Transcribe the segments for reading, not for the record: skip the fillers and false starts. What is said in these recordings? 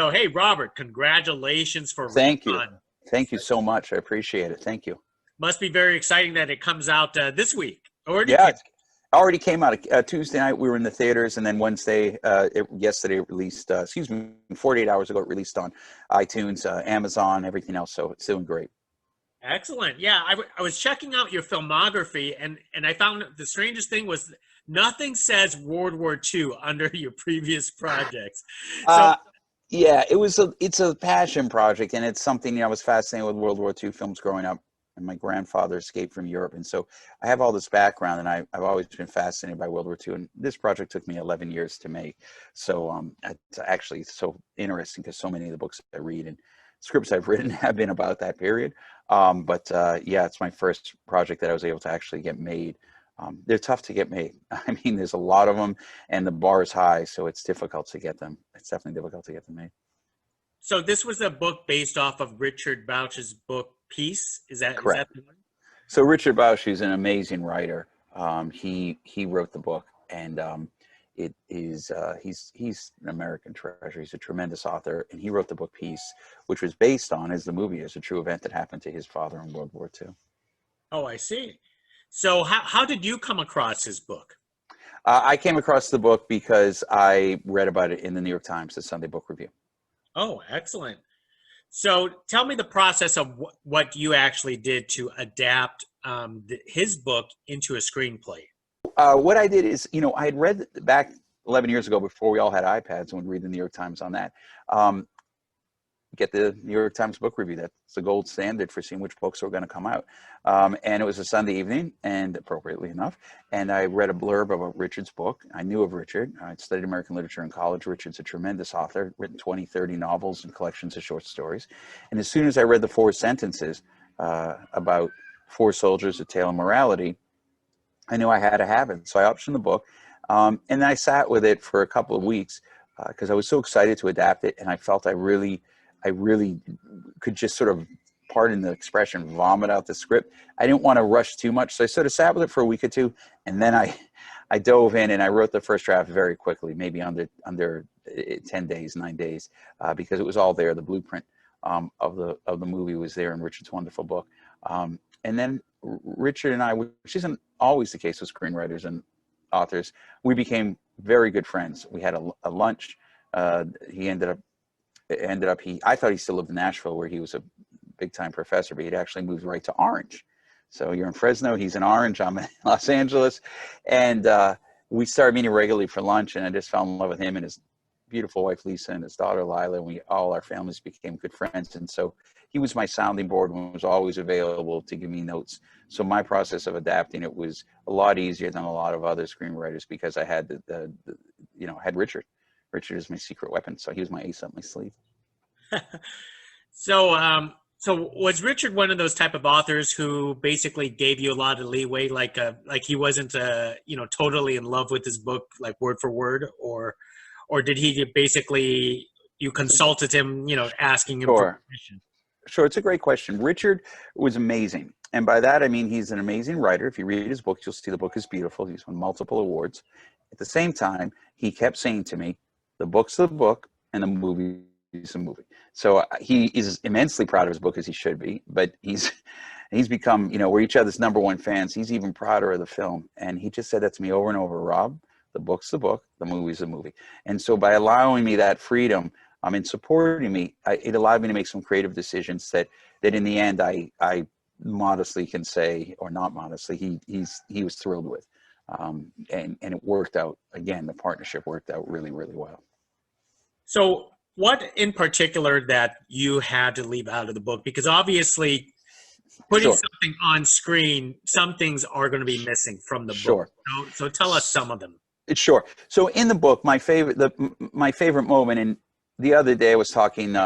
So, hey, Robert, congratulations for Thank you. Recon. Thank you so much. I appreciate it. Thank you. Must be very exciting that it comes out this week. Already Yeah, came. it already came out. Tuesday night we were in the theaters, and then Wednesday, yesterday it released, 48 hours ago it released on iTunes, Amazon, everything else. So it's doing great. Excellent. Yeah, I was checking out your filmography, and I found the strangest thing was nothing says World War II under your previous projects. So, Uh, yeah, it's a passion project, and it's something, I was fascinated with World War II films growing up, and my grandfather escaped from Europe, and so I have all this background, and I've always been fascinated by World War II, and this project took me 11 years to make. So it's actually so interesting because so many of the books I read and scripts I've written have been about that period. Yeah, it's my first project that I was able to actually get made. They're tough to get made. I mean, there's a lot of them, and the bar is high, so it's difficult to get them. It's definitely difficult to get them made. so this was a book based off of Richard Bouch's book Peace. Is that Correct. the one? So Richard Bausch is an amazing writer. He wrote the book, and it is he's an American treasure. He's a tremendous author, and he wrote the book Peace, which was based on, as the movie is, a true event that happened to his father in World War II. Oh, I see. So how did you come across his book? I came across the book because I read about it in the New York Times, the Sunday Book Review. Oh, excellent. So tell me the process of what you actually did to adapt his book into a screenplay. What I did is, I had read back 11 years ago, before we all had iPads, and would read the New York Times on that. Get the New York Times book review. That's the gold standard for seeing which books were going to come out. And it was a Sunday evening, and appropriately enough, and I read a blurb about Richard's book. I knew of Richard. I'd studied American literature in college. Richard's a tremendous author, written 20, 30 novels and collections of short stories. And as soon as I read the four sentences about four soldiers, a tale of morality, I knew I had to have it. So I optioned the book. And then I sat with it for a couple of weeks because I was so excited to adapt it. And I felt I really could just sort of, pardon the expression, vomit out the script. I didn't want to rush too much. So I sort of sat with it for a week or two. And then I dove in and I wrote the first draft very quickly, maybe under 10 days, 9 days, because it was all there. The blueprint of the movie was there in Richard's wonderful book. And then Richard and I, which isn't always the case with screenwriters and authors, we became very good friends. We had a lunch. He I thought he still lived in Nashville, where he was a big time professor, but he'd actually moved right to Orange. So you're in Fresno, he's in Orange, I'm in Los Angeles. And we started meeting regularly for lunch, and I just fell in love with him and his beautiful wife, Lisa, and his daughter, Lila. And all our families became good friends. And so he was my sounding board and was always available to give me notes. So my process of adapting it was a lot easier than a lot of other screenwriters, because I had had Richard. Richard is my secret weapon. So he was my ace up my sleeve. So was Richard one of those type of authors who basically gave you a lot of leeway, like he wasn't totally in love with his book, like word for word, or did he basically, you consulted him, asking him for permission? Sure, it's a great question. Richard was amazing. And by that, I mean, he's an amazing writer. If you read his book, you'll see the book is beautiful. He's won multiple awards. At the same time, he kept saying to me, the book's the book and the movie is a movie. So he is immensely proud of his book, as he should be, but he's become, we're each other's number one fans. He's even prouder of the film. And he just said that to me over and over: Rob, the book's the book, the movie's the movie. And so by allowing me that freedom, in supporting me, it allowed me to make some creative decisions that in the end, I modestly can say, or not modestly, he was thrilled with. And it worked out. Again, the partnership worked out really, really well. So what in particular that you had to leave out of the book? Because obviously putting something on screen, some things are going to be missing from the book. So tell us some of them. Sure. So in the book, my favorite moment, and the other day I was talking,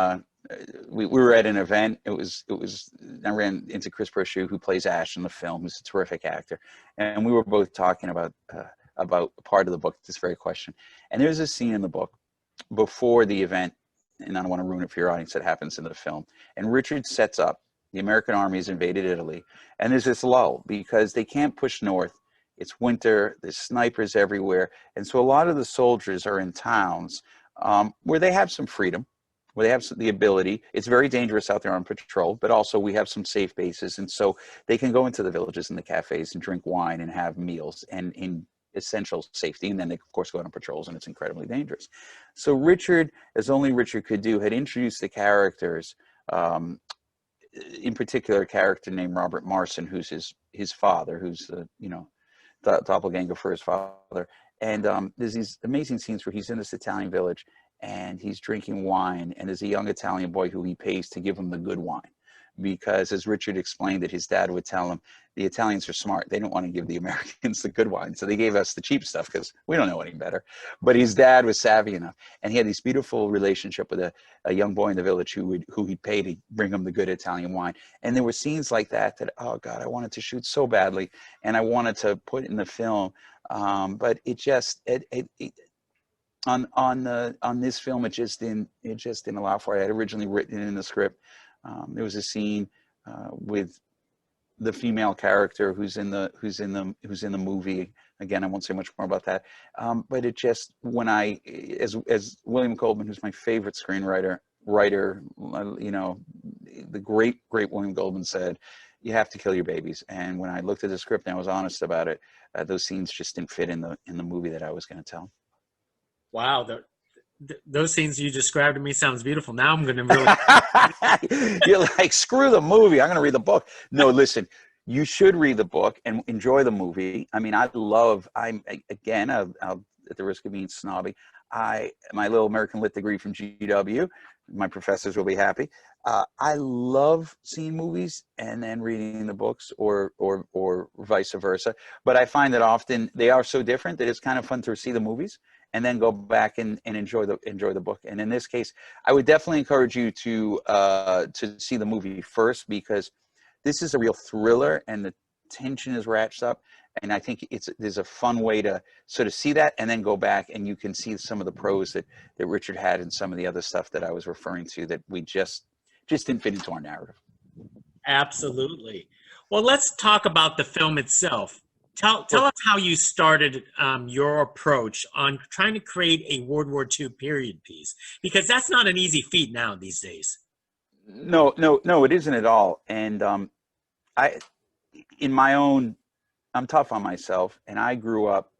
we were at an event. I ran into Chris Pershew, who plays Ash in the film, who's a terrific actor. And we were both talking about part of the book, this very question. And there's a scene in the book before the event, and I don't want to ruin it for your audience, that happens in the film. And Richard sets up, the American army has invaded Italy, and there's this lull because they can't push north. It's winter, there's snipers everywhere. And so a lot of the soldiers are in towns where they have some freedom. where they have the ability. It's very dangerous out there on patrol, but also we have some safe bases. And so they can go into the villages and the cafes and drink wine and have meals and in essential safety. And then they, of course, go on patrols, and it's incredibly dangerous. So Richard, as only Richard could do, had introduced the characters, in particular a character named Robert Marson, who's his father, who's the, doppelganger for his father. And there's these amazing scenes where he's in this Italian village and he's drinking wine, and there's a young Italian boy who he pays to give him the good wine. Because as Richard explained it, his dad would tell him, the Italians are smart. They don't want to give the Americans the good wine. So they gave us the cheap stuff because we don't know any better. But his dad was savvy enough. And he had this beautiful relationship with a young boy in the village who he'd pay to bring him the good Italian wine. And there were scenes like that, oh God, I wanted to shoot so badly. And I wanted to put in the film. But it just, on this film, it just didn't allow for it. I had originally written it in the script. There was a scene with the female character who's in the movie. Again, I won't say much more about that. But it just, when as William Goldman, who's my favorite screenwriter, the great William Goldman said, you have to kill your babies. And when I looked at the script and I was honest about it, those scenes just didn't fit in the movie that I was going to tell. Wow. Those scenes you described to me sounds beautiful. Now I'm going to really. You're like, screw the movie. I'm going to read the book. No, listen, you should read the book and enjoy the movie. I mean, I'll at the risk of being snobby, my little American Lit degree from GW, my professors will be happy. I love seeing movies and then reading the books, or vice versa. But I find that often they are so different that it's kind of fun to see the movies and then go back and enjoy the book. And in this case, I would definitely encourage you to see the movie first, because this is a real thriller and the tension is ratcheted up. And I think there's a fun way to sort of see that and then go back and you can see some of the prose that Richard had and some of the other stuff that I was referring to that we just didn't fit into our narrative. Absolutely. Well, let's talk about the film itself. Tell us how you started your approach on trying to create a World War II period piece, because that's not an easy feat now these days. No, it isn't at all. And I'm tough on myself, and I grew up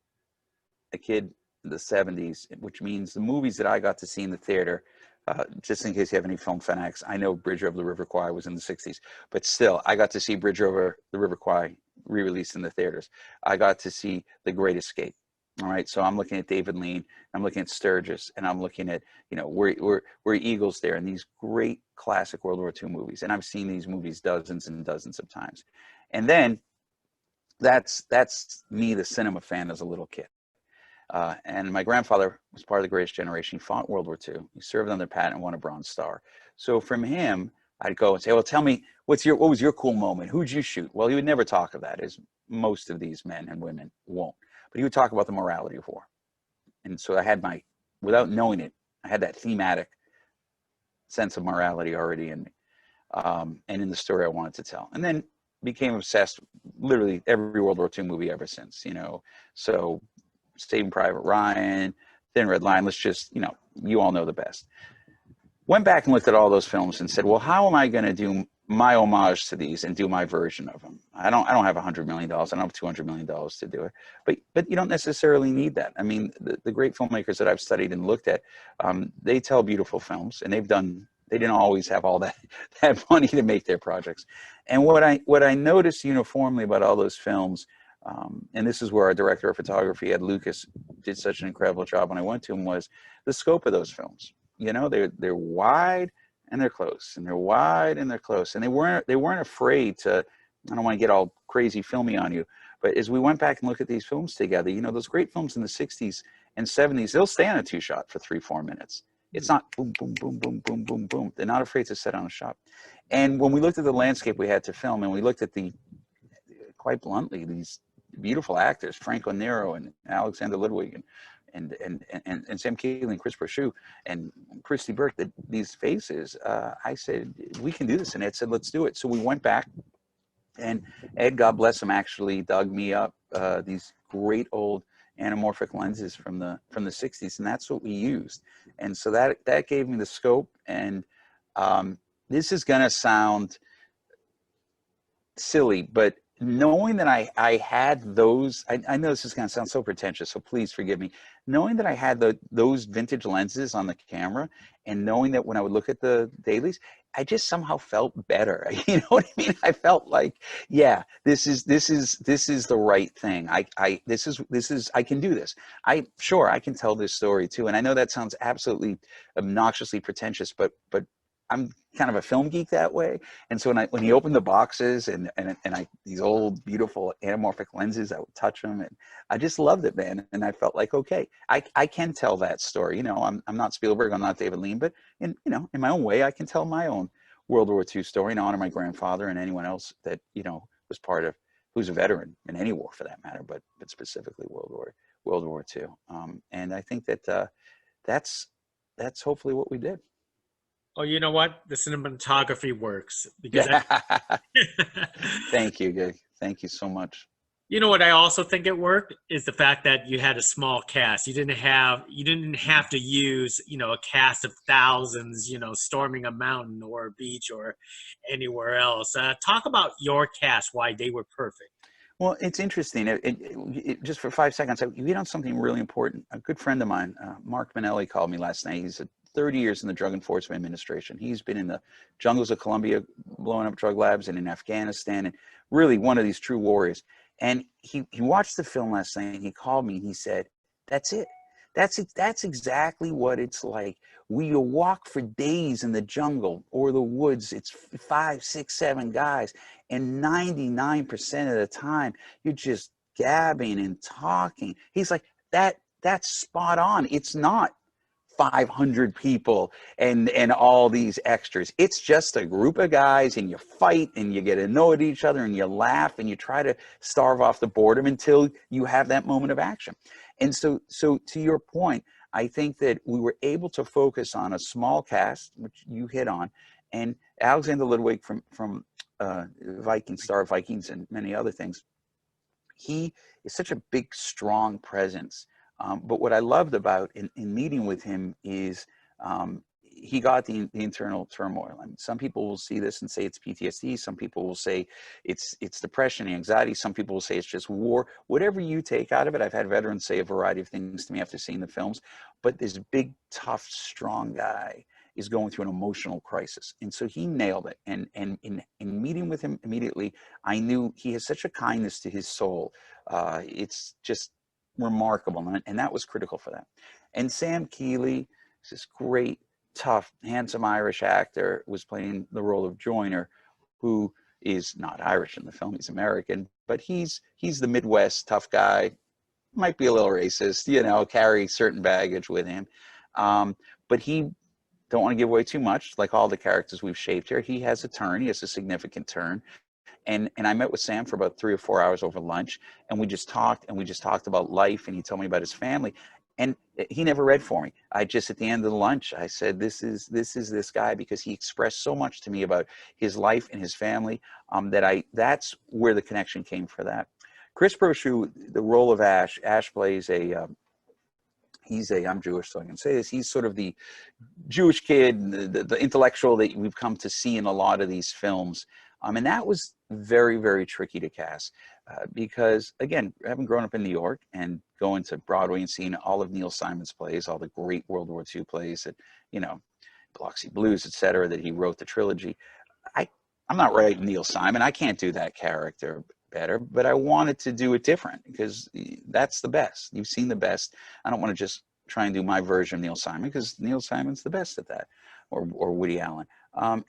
a kid in the 70s, which means the movies that I got to see in the theater, just in case you have any film fanatics, I know Bridge Over the River Kwai was in the 60s, but still, I got to see Bridge Over the River Kwai re-released in the theaters. I got to see The Great Escape. All right, so I'm looking at David Lean, I'm looking at Sturgis, and I'm looking at, where Eagle's there, and these great classic World War II movies. And I've seen these movies dozens and dozens of times. And then that's me, the cinema fan, as a little kid. And my grandfather was part of the Greatest Generation. He fought World War II. He served under Patta and won a Bronze Star. So from him, I'd go and say, well, tell me, what was your cool moment? Who'd you shoot? Well, he would never talk of that, as most of these men and women won't. But he would talk about the morality of war. And so I had without knowing it, I had that thematic sense of morality already in me, and in the story I wanted to tell. And then became obsessed literally every World War II movie ever since, So Saving Private Ryan, Thin Red Line, let's just, you all know the best. Went back and looked at all those films and said, well, how am I going to do my homage to these and do my version of them? I don't have $100 million. I don't have $200 million to do it. But you don't necessarily need that. I mean, the great filmmakers that I've studied and looked at, they tell beautiful films, and they didn't always have all that money to make their projects. And what I noticed uniformly about all those films, and this is where our director of photography, Ed Lucas, did such an incredible job when I went to him, was the scope of those films. They're wide and they're close, and they're wide and they're close, and they weren't afraid to. I don't want to get all crazy filmy on you, but as we went back and looked at these films together, those great films in the 60s and 70s, they'll stay on a 2-shot for 3-4 minutes. It's not boom, boom, boom, boom, boom, boom, boom. They're not afraid to set on a shot. And when we looked at the landscape we had to film, and we looked at quite bluntly, these beautiful actors, Franco Nero and Alexander Ludwig and Sam Keeley and Chris Brochu and Christy Burke, these faces, I said, we can do this. And Ed said, let's do it. So we went back, and Ed, God bless him, actually dug me up these great old anamorphic lenses from the 60s, and that's what we used. And so that gave me the scope. And this is gonna sound silly, but knowing that I had those, I know this is going to sound so pretentious, so please forgive me. Knowing that I had those vintage lenses on the camera, and knowing that when I would look at the dailies, I just somehow felt better. You know what I mean? I felt like, yeah, this is the right thing. This is I can do this. Sure, I can tell this story too. And I know that sounds absolutely obnoxiously pretentious, but I'm kind of a film geek that way. And so when he opened the boxes and these old beautiful anamorphic lenses, I would touch them, and I just loved it, man. And I felt like, okay, I can tell that story. You know, I'm not Spielberg, I'm not David Lean, but in my own way, I can tell my own World War II story and honor my grandfather and anyone else that, was part of, who's a veteran in any war for that matter, but specifically World War II. And I think that that's hopefully what we did. Oh, you know what? The cinematography works because Thank you, Greg. Thank you so much. You know what I also think it worked is the fact that you had a small cast. You didn't have to use, a cast of thousands, storming a mountain or a beach or anywhere else. Talk about your cast, why they were perfect. Well, it's interesting. Just for 5 seconds, you hit on something really important. A good friend of mine, Mark Manelli, called me last night. He's 30 years in the Drug Enforcement Administration. He's been in the jungles of Colombia, blowing up drug labs, and in Afghanistan, and really one of these true warriors. And he watched the film last night, and he called me, and he said, "That's it. That's exactly what it's like. We walk for days in the jungle or the woods. It's 5, 6, 7 guys, and 99% of the time you're just gabbing and talking." He's like, that's spot on. It's not 500 people and all these extras. It's just a group of guys, and you fight and you get annoyed at each other and you laugh and you try to starve off the boredom until you have that moment of action. And so to your point, I think that we were able to focus on a small cast, which you hit on, and Alexander Ludwig from Vikings, Star of Vikings, and many other things. He is such a big, strong presence. But what I loved about in meeting with him is he got the internal turmoil. I mean, some people will see this and say it's PTSD. Some people will say it's depression, anxiety. Some people will say it's just war. Whatever you take out of it, I've had veterans say a variety of things to me after seeing the films. But this big, tough, strong guy is going through an emotional crisis. And so he nailed it. And in meeting with him immediately, I knew he has such a kindness to his soul. It's just remarkable, and that was critical for that. And Sam Keeley, this great, tough, handsome Irish actor, was playing the role of Joyner, who is not Irish in the film, he's American, but he's the Midwest tough guy, might be a little racist, carry certain baggage with him, but he, don't want to give away too much, like all the characters we've shaped here, he has a turn, he has a significant turn. And I met with Sam for about 3 or 4 hours over lunch, and we just talked about life, and he told me about his family, and he never read for me. I just, at the end of the lunch, I said, this is this guy, because he expressed so much to me about his life and his family, that's where the connection came for that. Chris Brochu, the role of Ash plays I'm Jewish, so I can say this, he's sort of the Jewish kid, the intellectual that we've come to see in a lot of these films. And that was very, very tricky to cast because, again, having grown up in New York and going to Broadway and seeing all of Neil Simon's plays, all the great World War II plays that, Biloxi Blues, et cetera, that he wrote the trilogy. I'm not writing Neil Simon. I can't do that character better, but I wanted to do it different because that's the best. You've seen the best. I don't want to just try and do my version of Neil Simon because Neil Simon's the best at that, or Woody Allen.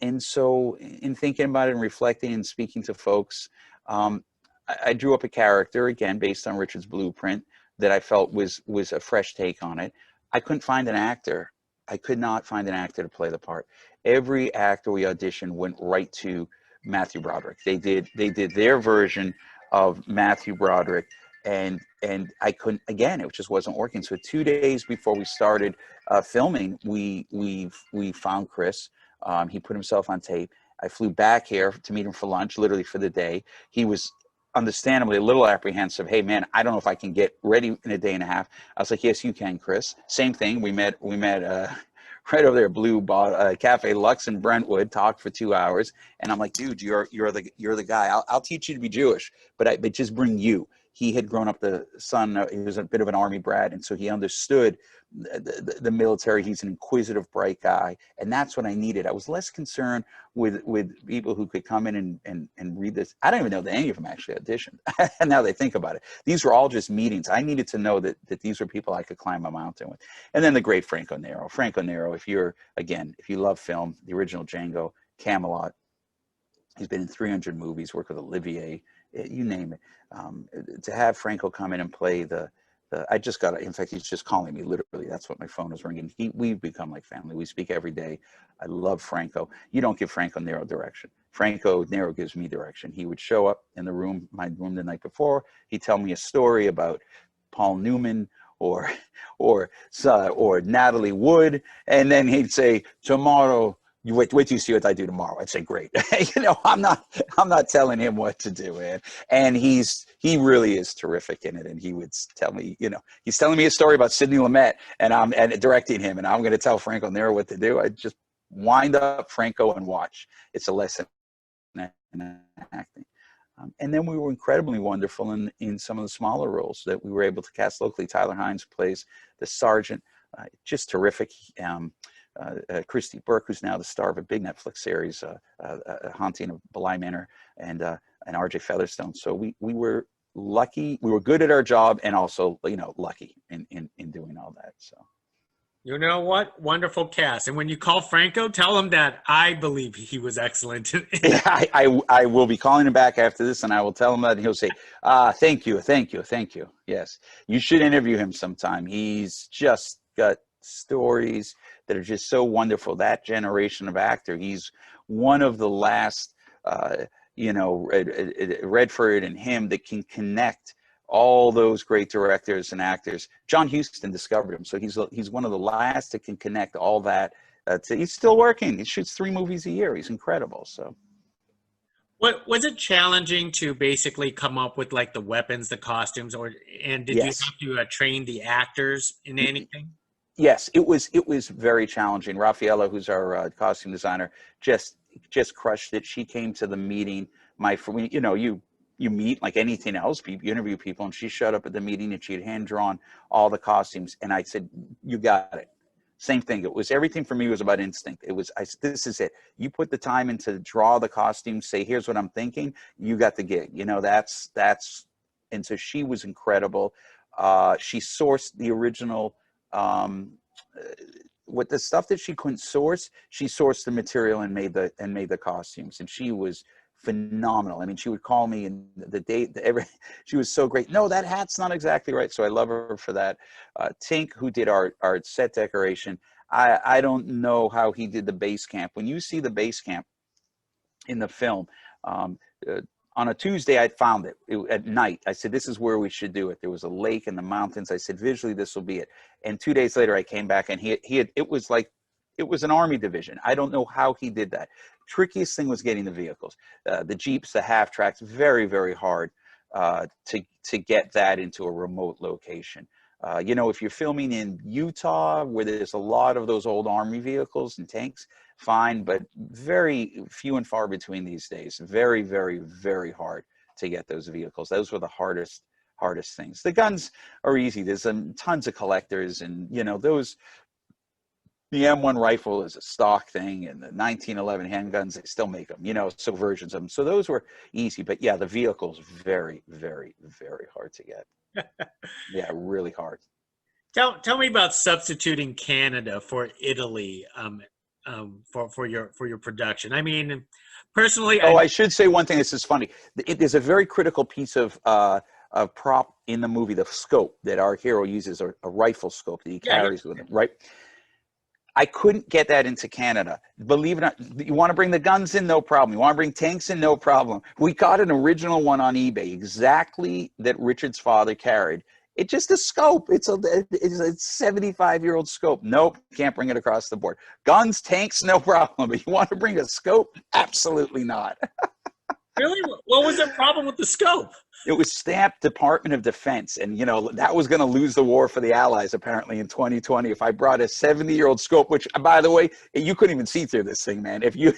And so in thinking about it and reflecting and speaking to folks, I drew up a character, again, based on Richard's blueprint that I felt was a fresh take on it. I couldn't find an actor. I could not find an actor to play the part. Every actor we auditioned went right to Matthew Broderick. They did their version of Matthew Broderick, and I couldn't, again, it just wasn't working. So 2 days before we started filming, we found Chris. He put himself on tape. I flew back here to meet him for lunch, literally for the day. He was understandably a little apprehensive. Hey man, I don't know if I can get ready in a day and a half. I was like, yes, you can, Chris. Same thing. We met right over there, Blue Cafe Lux in Brentwood, talked for 2 hours. And I'm like, dude, you're the guy. I'll teach you to be Jewish, but just bring you. He had grown up the son. He was a bit of an army brat. And so he understood the military. He's an inquisitive, bright guy. And that's what I needed. I was less concerned with people who could come in and read this. I don't even know that any of them actually auditioned. And now they think about it. These were all just meetings. I needed to know that these were people I could climb a mountain with. And then the great Franco Nero. Franco Nero, if you love film, the original Django, Camelot, he's been in 300 movies, worked with Olivier, you name it. To have Franco come in and play I just got, in fact, he's just calling me literally. That's what my phone is ringing. We've become like family. We speak every day. I love Franco. You don't give Franco Nero direction. Franco Nero gives me direction. He would show up in my room the night before. He'd tell me a story about Paul Newman or Natalie Wood. And then he'd say, tomorrow, you wait till you see what I do tomorrow. I'd say, great. I'm not telling him what to do, man. And he really is terrific in it. And he would tell me, he's telling me a story about Sidney Lumet and directing him, and I'm going to tell Franco Nero what to do. I just wind up Franco and watch. It's a lesson in acting. And then we were incredibly wonderful in some of the smaller roles that we were able to cast locally. Tyler Hines plays the sergeant, just terrific. Christy Burke, who's now the star of a big Netflix series, Haunting of Bly Manor, and RJ Featherstone. So we were lucky. We were good at our job, and also lucky in doing all that. So. You know what? Wonderful cast. And when you call Franco, tell him that I believe he was excellent. Yeah, I will be calling him back after this, and I will tell him that, and he'll say, thank you. Yes, you should interview him sometime. He's just got stories that are just so wonderful. That generation of actor, he's one of the last, Redford and him that can connect all those great directors and actors. John Huston discovered him, so he's one of the last that can connect all that. He's still working. He shoots 3 movies a year. He's incredible. So, what was it challenging to basically come up with like the weapons, the costumes, and did yes. you have to train the actors in anything? Yes, it was very challenging. Raffaella, who's our costume designer, just crushed it. She came to the meeting. You meet like anything else. You interview people, and she showed up at the meeting and she had hand drawn all the costumes. And I said, "You got it." Same thing. It was everything for me was about instinct. This is it. You put the time in to draw the costumes. Say, "Here's what I'm thinking." You got the gig. That's. And so she was incredible. She sourced the original. With the stuff that she couldn't source, she sourced the material and made the costumes, and she was phenomenal. I mean, she would call me and she was so great. No, that hat's not exactly right. So I love her for that. Tink, who did our set decoration, I don't know how he did the base camp. When you see the base camp in the film, on a Tuesday, I found it at night. I said, this is where we should do it. There was a lake in the mountains. I said, visually, this will be it. And 2 days later, I came back, and it was an Army division. I don't know how he did that. Trickiest thing was getting the vehicles. The Jeeps, the half-tracks, very, very hard to get that into a remote location. If you're filming in Utah, where there's a lot of those old Army vehicles and tanks, fine, but very few and far between these days. Very, very, very hard to get those vehicles. Those were the hardest things. The guns are easy. There's tons of collectors, and the M1 rifle is a stock thing, and the 1911 handguns, they still make them, so versions of them. So those were easy, but yeah, the vehicles, very, very, very hard to get. Yeah, really hard. Tell me about substituting Canada for Italy for your production. I mean, personally, I should say one thing. This is funny. There's a very critical piece of prop in the movie, the scope that our hero uses, a rifle scope that he carries with him, right? I couldn't get that into Canada. Believe it or not, you want to bring the guns in? No problem. You want to bring tanks in? No problem. We got an original one on eBay, exactly that Richard's father carried. It's just a scope. It's a 75-year-old scope. Nope, can't bring it across the board. Guns, tanks, no problem. But you want to bring a scope? Absolutely not. Really? What was the problem with the scope? It was stamped Department of Defense. And, you know, that was going to lose the war for the Allies, apparently, in 2020. If I brought a 70-year-old scope, which, by the way, you couldn't even see through this thing, man. If you,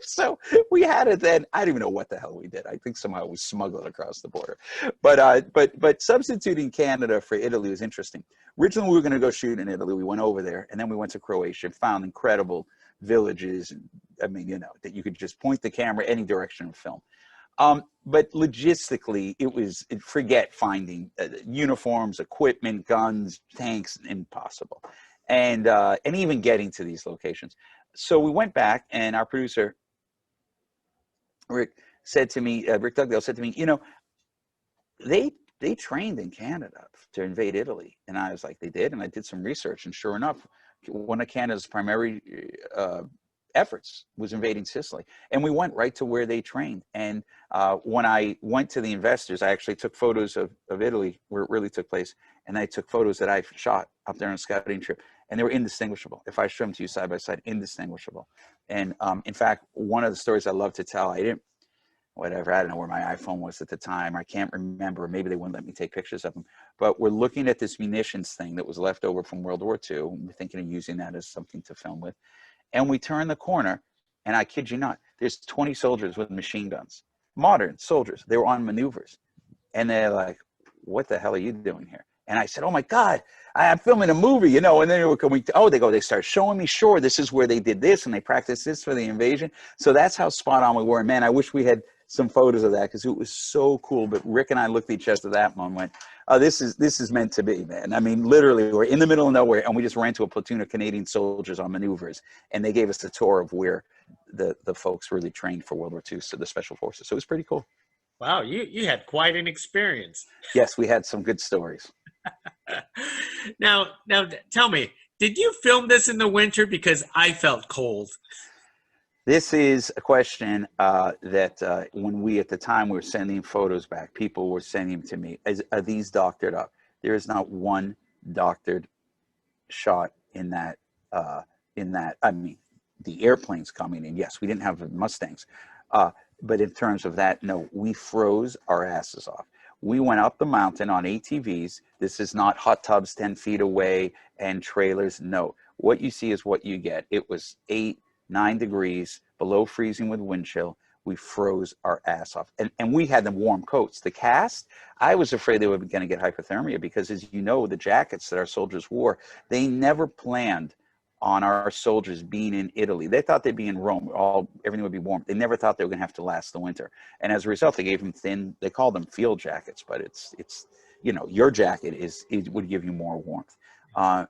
so we had it then. I don't even know what the hell we did. I think somehow we smuggled it across the border. But substituting Canada for Italy was interesting. Originally, we were going to go shoot in Italy. We went over there, and then we went to Croatia, found incredible villages. I mean, you know, that you could just point the camera any direction and film. But logistically, forget finding uniforms, equipment, guns, tanks, impossible. And even getting to these locations. So we went back, and our producer, Rick Dugdale said to me, you know, they trained in Canada to invade Italy. And I was like, they did? And I did some research, and sure enough, one of Canada's primary efforts was invading Sicily, and we went right to where they trained. And when I went to the investors, I actually took photos of Italy where it really took place, and I took photos that I shot up there on a scouting trip, and they were indistinguishable. If I showed them to you side by side, indistinguishable. And in fact, one of the stories I love to tell, I don't know where my iPhone was at the time. I can't remember. Maybe they wouldn't let me take pictures of them. But we're looking at this munitions thing that was left over from World War II. We're thinking of using that as something to film with. And we turn the corner, and I kid you not, there's 20 soldiers with machine guns, modern soldiers. They were on maneuvers. And they're like, what the hell are you doing here? And I said, oh my God, I'm filming a movie, you know. And then they start showing me, sure, this is where they did this, and they practiced this for the invasion. So that's how spot on we were. Man, I wish we had some photos of that, because it was so cool. But Rick and I looked at each other that moment and went, oh, this is meant to be, man. I mean, literally, we're in the middle of nowhere, and we just ran to a platoon of Canadian soldiers on maneuvers, and they gave us a tour of where the folks really trained for World War II, so the Special Forces. So it was pretty cool. Wow, you had quite an experience. Yes, we had some good stories. Now, tell me, did you film this in the winter? Because I felt cold. This is a question that when we, at the time, we were sending photos back, people were sending them to me. Are these doctored up? There is not one doctored shot in that. I mean, the airplanes coming in, yes, we didn't have the Mustangs. But in terms of that, no, we froze our asses off. We went up the mountain on ATVs. This is not hot tubs 10 feet away and trailers. No, what you see is what you get. It was 8-9 degrees below freezing with wind chill. We froze our ass off. And we had the warm coats. The cast, I was afraid they were going to get hypothermia, because, as you know, the jackets that our soldiers wore, they never planned on our soldiers being in Italy. They thought they'd be in Rome. Everything would be warm. They never thought they were going to have to last the winter. And as a result, they gave them they called them field jackets, but it's you know, your jacket would give you more warmth.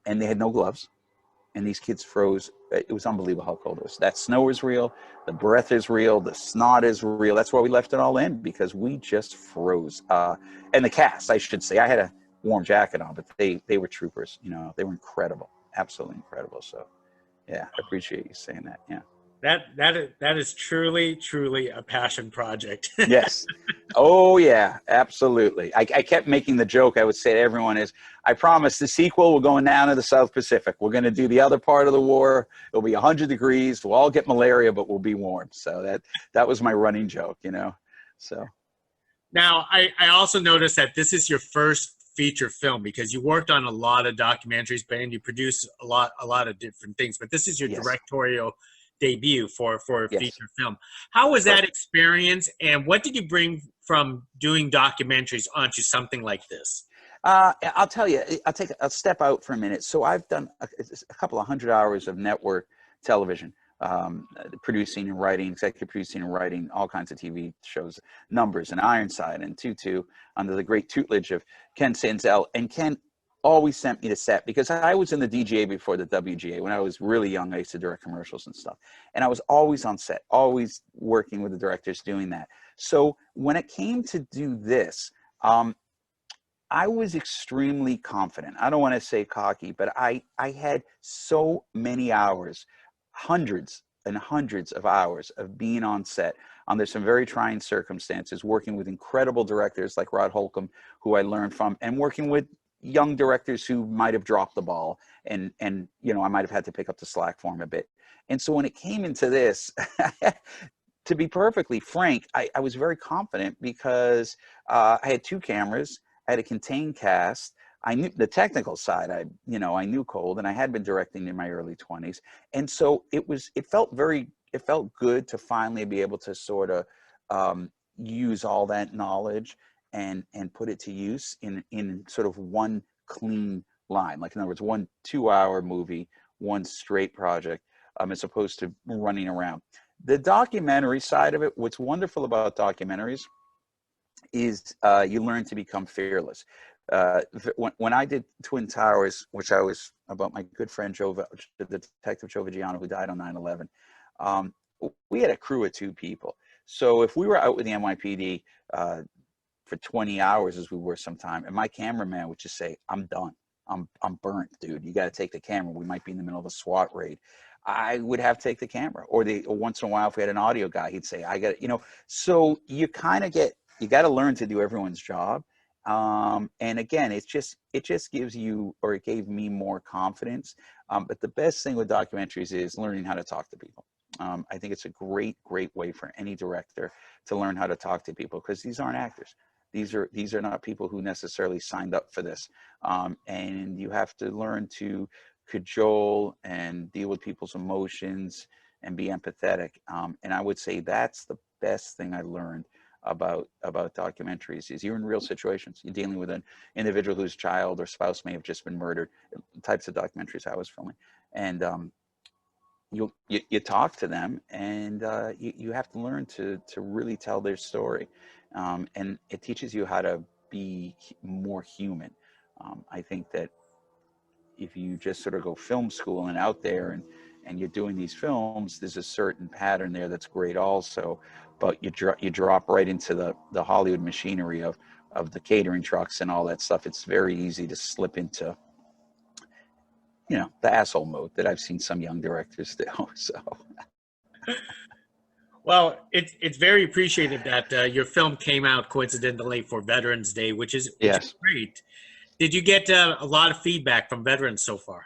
And they had no gloves. And these kids froze. It was unbelievable how cold it was. That snow is real. The breath is real. The snot is real. That's why we left it all in, because we just froze. And the cast, I should say, I had a warm jacket on, but they were troopers. You know, they were incredible. Absolutely incredible. So yeah, I appreciate you saying that. Yeah. That is truly a passion project. Yes. Oh yeah, absolutely. I kept making the joke I would say to everyone is, I promise the sequel, we're going down to the South Pacific. We're going to do the other part of the war. It'll be 100 degrees. We'll all get malaria, but we'll be warm. So that was my running joke, you know. So now I also noticed that this is your first feature film, because you worked on a lot of documentaries, and you produced a lot of different things, but this is your directorial debut for a feature film. How was that experience, and what did you bring from doing documentaries onto something like this? I'll tell you, I'll step out for a minute. So I've done a couple of 100 hours of network television, producing and writing, executive producing and writing all kinds of TV shows, Numbers and Ironside and Tutu, under the great tutelage of Ken Sanzel. And Ken always sent me to set, because I was in the DGA before the WGA. When I was really young, I used to direct commercials and stuff. And I was always on set, always working with the directors doing that. So when it came to do this, I was extremely confident. I don't want to say cocky, but I had so many hours, hundreds and hundreds of hours of being on set under some very trying circumstances, working with incredible directors like Rod Holcomb, who I learned from, and working with young directors who might have dropped the ball, and you know, I might have had to pick up the slack for him a bit. And so when it came into this, to be perfectly frank, I was very confident because I had 2 cameras. I had a contained cast. I knew the technical side. I knew cold, and I had been directing in my early 20s, and so it felt good to finally be able to sort of use all that knowledge and put it to use in sort of one clean line. Like, in other words, one 2-hour movie, one straight project, as opposed to running around. The documentary side of it, what's wonderful about documentaries is you learn to become fearless. When I did Twin Towers, which I was about my good friend the detective Joe Viggiano, who died on 9/11, we had a crew of 2 people. So if we were out with the NYPD for 20 hours, as we were sometime, and my cameraman would just say, "I'm done. I'm burnt, dude. You got to take the camera. We might be in the middle of a SWAT raid." I would have to take the camera. Or once in a while, if we had an audio guy, he'd say, "I got it." So you kind of you got to learn to do everyone's job. And again, it just gives you, or it gave me, more confidence. But the best thing with documentaries is learning how to talk to people. I think it's a great way for any director to learn how to talk to people, because these aren't actors. These are not people who necessarily signed up for this. And you have to learn to cajole and deal with people's emotions and be empathetic. And I would say that's the best thing I learned about documentaries, is you're in real situations. You're dealing with an individual whose child or spouse may have just been murdered, types of documentaries I was filming. And you talk to them, and you have to learn to really tell their story. And it teaches you how to be more human. I think that if you just sort of go film school and out there and you're doing these films, there's a certain pattern there that's great also, but you drop right into the Hollywood machinery of the catering trucks and all that stuff. It's very easy to slip into, the asshole mode that I've seen some young directors do. So. Well, it's very appreciated that your film came out coincidentally for Veterans Day, which is Yes. great. Did you get a lot of feedback from veterans so far?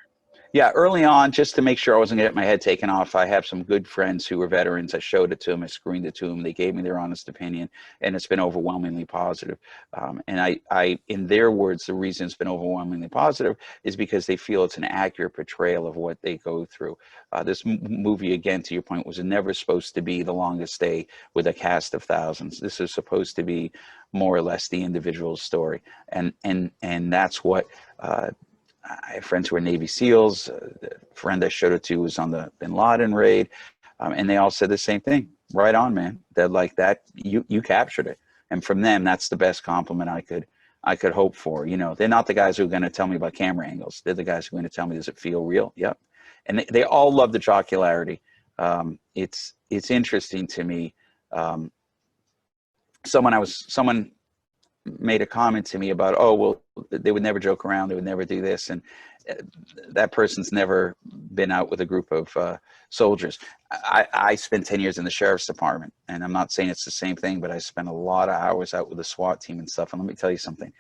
Yeah, early on, just to make sure I wasn't going to get my head taken off, I have some good friends who were veterans. I showed it to them, I screened it to them. They gave me their honest opinion, and it's been overwhelmingly positive. And I, in their words, the reason it's been overwhelmingly positive is because they feel it's an accurate portrayal of what they go through. This movie, again, to your point, was never supposed to be The Longest Day with a cast of thousands. This is supposed to be more or less the individual story, and that's what. I have friends who are Navy SEALs. The friend I showed it to was on the Bin Laden raid, and they all said the same thing. Right on, man. They're like, that. You captured it, and from them, that's the best compliment I could hope for. They're not the guys who are going to tell me about camera angles. They're the guys who are going to tell me, does it feel real? Yep. And they all love the jocularity. It's interesting to me. Someone made a comment to me about, oh, well, they would never joke around, they would never do this, and that person's never been out with a group of soldiers. I spent 10 years in the sheriff's department, and I'm not saying it's the same thing, but I spent a lot of hours out with the SWAT team and stuff, and let me tell you something,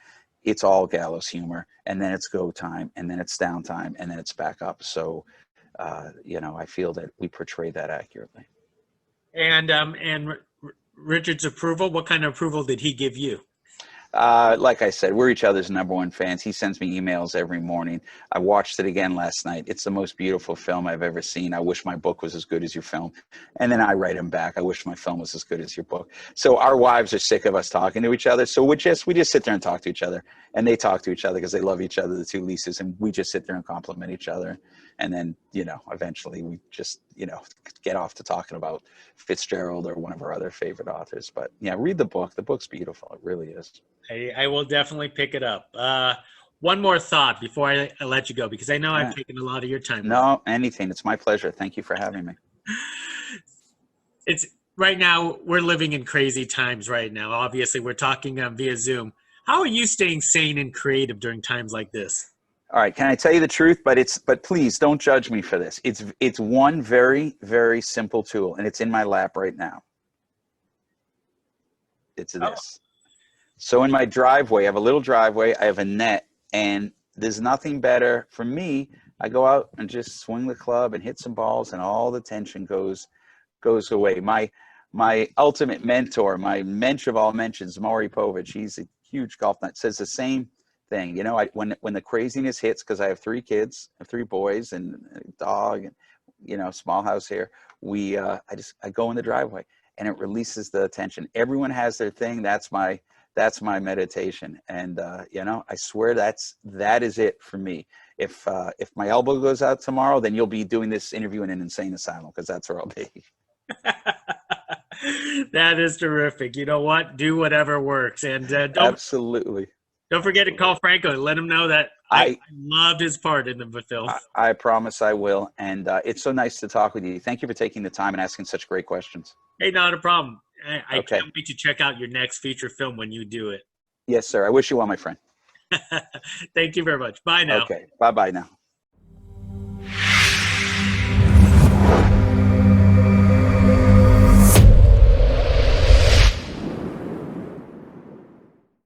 it's all gallows humor, and then it's go time, and then it's downtime, and then it's back up. So I feel that we portray that accurately. And Richard's approval, what kind of approval did he give you? Like I said, we're each other's #1 fans. He sends me emails every morning. I watched it again last night. It's the most beautiful film I've ever seen. I wish my book was as good as your film. And then I write him back, I wish my film was as good as your book. So our wives are sick of us talking to each other. So we just sit there and talk to each other. And they talk to each other because they love each other, the 2 Lisa's. And we just sit there and compliment each other. And then, eventually we just, get off to talking about Fitzgerald or one of our other favorite authors. But yeah, read the book. The book's beautiful. It really is. I will definitely pick it up. One more thought before I let you go, because I know I've taken a lot of your time. No, anything. It's my pleasure. Thank you for having me. It's right now, we're living in crazy times right now. Obviously, we're talking via Zoom. How are you staying sane and creative during times like this? All right. Can I tell you the truth? But please don't judge me for this. It's one very, very simple tool, and it's in my lap right now. It's this. So in my driveway, I have a little driveway. I have a net, and there's nothing better for me. I go out and just swing the club and hit some balls, and all the tension goes away. My my ultimate mentor, my mensch of all mentions, Maury Povich, he's a huge golf nut, says the same thing. You know, when the craziness hits, because I have 3 kids, I have 3 boys and a dog, and you know, small house here. I go in the driveway, and it releases the tension. Everyone has their thing. That's my meditation, and you know, I swear that is it for me. If my elbow goes out tomorrow, then you'll be doing this interview in an insane asylum, because that's where I'll be. That is terrific. You know what? Do whatever works, and Absolutely. don't forget to call Franco and let him know that I loved his part in the film. I promise I will, and it's so nice to talk with you. Thank you for taking the time and asking such great questions. Hey, not a problem. I Okay. can't wait to check out your next feature film when you do it. Yes, sir. I wish you well, my friend. Thank you very much. Bye now. Okay. Bye-bye now.